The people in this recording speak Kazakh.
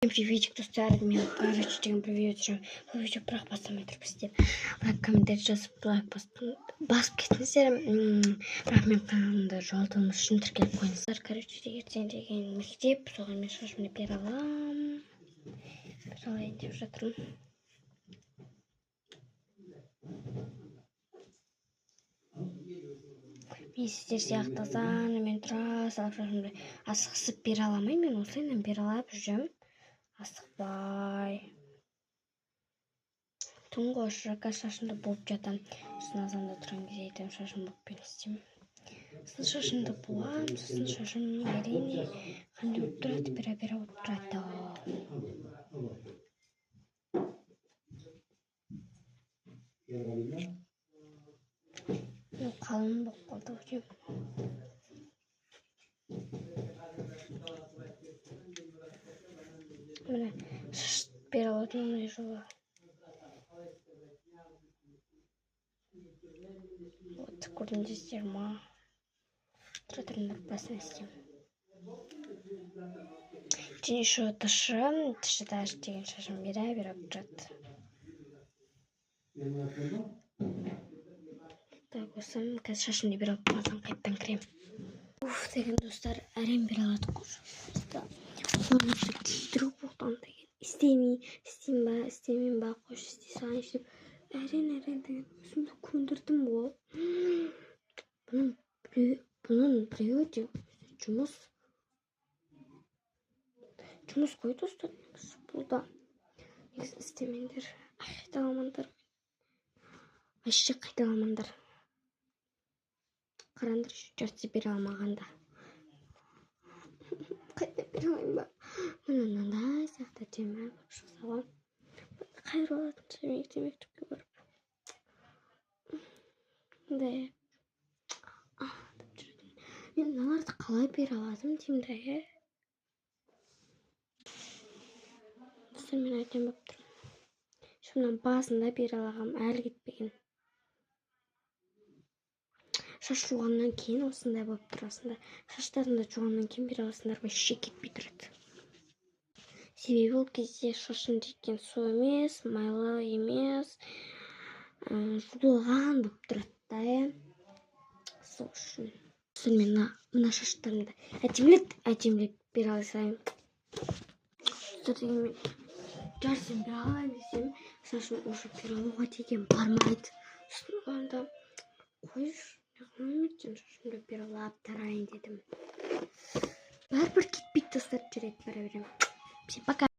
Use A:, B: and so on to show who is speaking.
A: Всем приветик, достар, мен короче деген бір видео түсіремін. Бұл видео бірақ бастамай тұрып істеп. Бірақ комментарий жазып басып кетіңіздер. Бірақ мен каналымда жолдауымыз үшін тіркеліп қойыңыздар. Короче, ертең деген мектеп, соған мен шашымды бере аламын. Бере алайын деп жатырмын. Мен сіздер сияқты заңымен тұра салып шашымды асықсып бере аламын. Мен осылайынан бере алып жүрмін. Асықпай. Түнгі шака шашымды болып жатам. Сосын азанда тұрған кезде айтамын, шашым болып беріңіз деймін. Сосын шашымды буламын, сосын шашым әрине қандай болып тұрады, бера болып тұрады. Қалың болып қалды ғой. Міне шашты бере алатын мына жолы. Вот, көрдіңіздер ма? Тұра тұрыңдар, басын істеймін. Және шо тышыда деген шашым бере тұрады. Так, осым қазір шашымды бере алып қалсам қайттан кірем. Уф, деген достар, әрем бере алады қошымызды. Қонысы кейдіру болған деген. Істеймін ба, қош істей саған іштеп. Әрен деген өзімді көндірдім ғой. Бұның біреуі де жұмыс қой достар. Бұлда істемеңдер. Қайталамаңдар. Вообще қайталамаңдар. Қараңдар, жарты бере алмағанда. Қайта бере алмайын ба? Мынандай сияқты темір шықсалам. Қайыр болатын мектепке барып. Мен мыналарды қалай бере аладым деймін да, Достар, мен айтайын болып тұрмын. Шымнан басында бере алағам, әлі кетпеген. Шаш жуғаннан кейін осындай болып тұрасында. Шаштарында жуғаннан кейін бере аласындар, вообще кетпей тұрады. Себебі ол кезде шашым деген су емес, майлы емес, жуылған болып тұрады да, Сол үшін. Мен мына шаштарымды әдемілеп бере алсайым. Мен жарсын бере алайын десем, шашым уже бере алуға деген бармайды. Сонда қойшы. Шашымды бере алып тарайын дедім. Бәрібір кетпейді достар, жүреді бәрі берем. Всем пока.